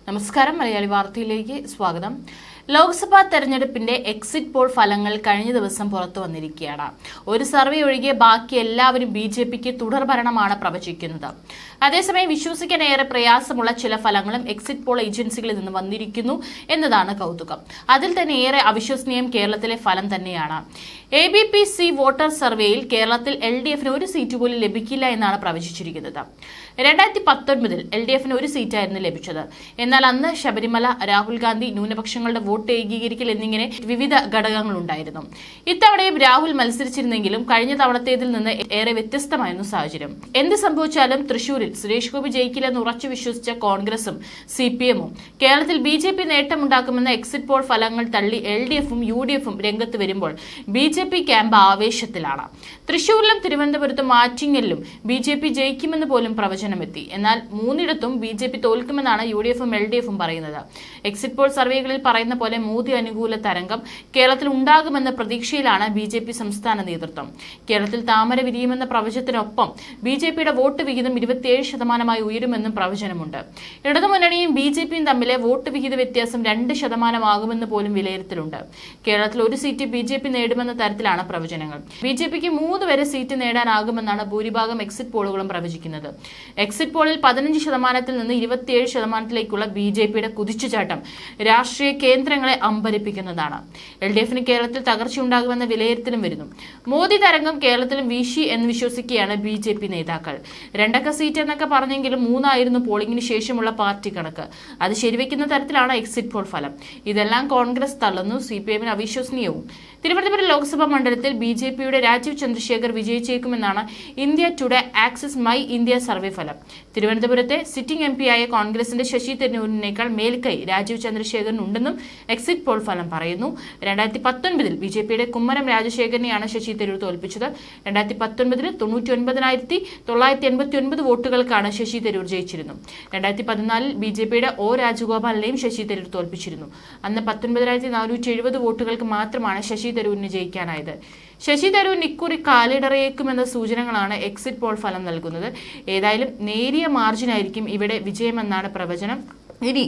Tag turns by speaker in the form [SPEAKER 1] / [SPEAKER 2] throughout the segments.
[SPEAKER 1] നമസ്കാരം, മലയാളി വാർത്തയിലേക്ക് സ്വാഗതം. ലോക്സഭാ തെരഞ്ഞെടുപ്പിന്റെ എക്സിറ്റ് പോൾ ഫലങ്ങൾ കഴിഞ്ഞ ദിവസം പുറത്തു വന്നിരിക്കുകയാണ്. ഒരു സർവേ ഒഴികെ ബാക്കി എല്ലാവരും ബി.ജെ.പിക്ക് തുടർഭരണമാണ് പ്രവചിക്കുന്നത്. അതേസമയം വിശ്വസിക്കാൻ ഏറെ പ്രയാസമുള്ള ചില ഫലങ്ങളും എക്സിറ്റ് പോൾ ഏജൻസികളിൽ നിന്ന് വന്നിരിക്കുന്നു എന്നതാണ് കൗതുകം. അതിൽ തന്നെ ഏറെ അവിശ്വസനീയം കേരളത്തിലെ ഫലം തന്നെയാണ്. ABPC വോട്ടർ സർവേയിൽ കേരളത്തിൽ LDFന് ഒരു സീറ്റ് പോലും ലഭിക്കില്ല എന്നാണ് പ്രവചിച്ചിരിക്കുന്നത്. 2019 LDFന് ഒരു സീറ്റായിരുന്നു ലഭിച്ചത്. എന്നാൽ അന്ന് ശബരിമല, രാഹുൽ ഗാന്ധി, ന്യൂനപക്ഷങ്ങളുടെ വോട്ട് ഏകീകരിക്കൽ എന്നിങ്ങനെ വിവിധ ഘടകങ്ങളുണ്ടായിരുന്നു. ഇത്തവണയും രാഹുൽ മത്സരിച്ചിരുന്നെങ്കിലും കഴിഞ്ഞ തവണത്തേതിൽ നിന്ന് ഏറെ വ്യത്യസ്തമായിരുന്നു സാഹചര്യം. എന്ത് സംഭവിച്ചാലും തൃശൂരിൽ സുരേഷ് ഗോപി ജയിക്കില്ലെന്ന് ഉറച്ചു വിശ്വസിച്ച കോൺഗ്രസും CPM-ഉം കേരളത്തിൽ BJP നേട്ടമുണ്ടാക്കുമെന്ന എക്സിറ്റ് പോൾ ഫലങ്ങൾ തള്ളി LDFും UDFും രംഗത്ത് വരുമ്പോൾ BJP ക്യാമ്പ് ആവേശത്തിലാണ്. തൃശൂരിലും തിരുവനന്തപുരത്തും ആറ്റിങ്ങലിലും BJP ജയിക്കുമെന്ന് പോലും പ്രവചനമെത്തി. എന്നാൽ മൂന്നിടത്തും BJP തോൽക്കുമെന്നാണ് UDFും LDFും പറയുന്നത്. എക്സിറ്റ് പോൾ സർവേകളിൽ പറയുന്ന പോലെ മോദി അനുകൂല തരംഗം കേരളത്തിൽ ഉണ്ടാകുമെന്ന പ്രതീക്ഷയിലാണ് BJP സംസ്ഥാന നേതൃത്വം. കേരളത്തിൽ താമര വിരിയുമെന്ന പ്രവചനത്തിനൊപ്പം BJPയുടെ വോട്ട് വിഹിതം 27% ഉയരുമെന്നും പ്രവചനമുണ്ട്. ഇടതുമുന്നണിയും BJPയും തമ്മിലെ വോട്ട് വിഹിത വ്യത്യാസം 2% ആകുമെന്ന് പോലും വിലയിരുത്തലുണ്ട്. കേരളത്തിൽ ഒരു സീറ്റ് BJP നേടുമെന്ന തരത്തിലാണ് പ്രവചനങ്ങൾ. BJPക്ക് 3 വരെ സീറ്റ് നേടാനാകുമെന്നാണ് ഭൂരിഭാഗം എക്സിറ്റ് പോളുകളും പ്രവചിക്കുന്നത്. എക്സിറ്റ് പോളിൽ 15% നിന്ന് 27%ലേക്കുള്ള BJPയുടെ കുതിച്ചുചാട്ടം രാഷ്ട്രീയ കേന്ദ്രങ്ങളെ അമ്പരിപ്പിക്കുന്നതാണ്. LDFന് കേരളത്തിൽ തകർച്ചയുണ്ടാകുമെന്ന വിലയിരുത്തലും വരുന്നു. മോദി തരംഗം കേരളത്തിലും വീശി എന്ന് വിശ്വസിക്കുകയാണ് BJP നേതാക്കൾ. 2 സീറ്റ് എന്നൊക്കെ പറഞ്ഞെങ്കിലും 3 ആയിരുന്നു പോളിംഗിന് ശേഷമുള്ള പാർട്ടി കണക്ക്. അത് ശരിവെക്കുന്ന തരത്തിലാണ് എക്സിറ്റ് പോൾ ഫലം. ഇതെല്ലാം കോൺഗ്രസ് തള്ളുന്നു. CPM-ന് അവിശ്വസനീയവും. തിരുവനന്തപുരം ലോക്സഭാ മണ്ഡലത്തിൽ BJPയുടെ രാജീവ് ചന്ദ്രശേഖർ വിജയിച്ചേക്കുമെന്നാണ് India Today Axis My India survey ഫലം. തിരുവനന്തപുരത്തെ സിറ്റിംഗ് MP ആയ കോൺഗ്രസിന്റെ ശശി തരൂരിനേക്കാൾ മേൽക്കൈ രാജീവ് ചന്ദ്രശേഖറിനുണ്ടെന്നും എക്സിറ്റ് പോൾ ഫലം പറയുന്നു. 2019 BJPയുടെ കുമ്മനം രാജശേഖരനെയാണ് ശശി തരൂർ തോൽപ്പിച്ചത്. 2019 99,989 വോട്ടുകൾക്കാണ് ശശി തരൂർ ജയിച്ചിരുന്നു. 2014 BJPയുടെ O രാജഗോപാലിനെയും ശശി തരൂർ തോൽപ്പിച്ചിരുന്നു. അന്ന് 19,470 വോട്ടുകൾക്ക് മാത്രമാണ് ശശി തരൂരിന് ജയിക്കാനായത്. ശശി തരൂരിന് ഇക്കുറി കാലിടറിയേക്കുമെന്ന സൂചനകളാണ് എക്സിറ്റ് പോൾ ഫലം നൽകുന്നത്. ഏതായാലും നേരിയ മാർജിനായിരിക്കും ഇവിടെ വിജയമെന്നാണ് പ്രവചനം. ഇനി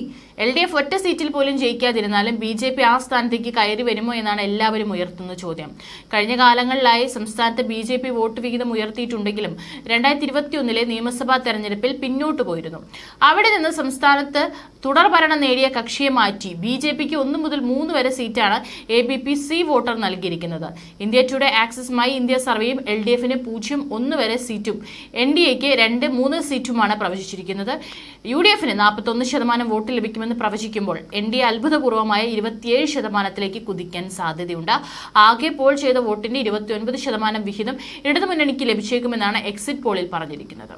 [SPEAKER 1] LDF ഒറ്റ സീറ്റിൽ പോലും ജയിക്കാതിരുന്നാലും BJP ആ സ്ഥാനത്തേക്ക് കയറി വരുമോ എന്നാണ് എല്ലാവരും ഉയർത്തുന്ന ചോദ്യം. കഴിഞ്ഞ കാലങ്ങളിലായി സംസ്ഥാനത്ത് BJP വോട്ട് വിഹിതം ഉയർത്തിയിട്ടുണ്ടെങ്കിലും 2021 നിയമസഭാ തെരഞ്ഞെടുപ്പിൽ പിന്നോട്ട് പോയിരുന്നു. അവിടെ നിന്ന് സംസ്ഥാനത്ത് തുടർഭരണം നേടിയ കക്ഷിയെ മാറ്റി BJPക്ക് 1 മുതൽ 3 വരെ സീറ്റാണ് ABPC വോട്ടർ നൽകിയിരിക്കുന്നത്. India Today Axis My India സർവേയും LDFന് 0, 1 വരെ സീറ്റും NDAക്ക് 2, 3 സീറ്റുമാണ് പ്രവചിച്ചിരിക്കുന്നത്. UDFന് 41% വോട്ട് ലഭിക്കുമെന്ന് പ്രവചിക്കുമ്പോൾ NDA അത്ഭുതപൂർവമായ 27%ലേക്ക് കുതിക്കാൻ സാധ്യതയുണ്ട്. ആകെ പോൾ ചെയ്ത വോട്ടിന്റെ 29% വിഹിതം ഇടതുമുന്നണിക്ക് ലഭിച്ചേക്കുമെന്നാണ് എക്സിറ്റ് പോളിൽ പറഞ്ഞിരിക്കുന്നത്.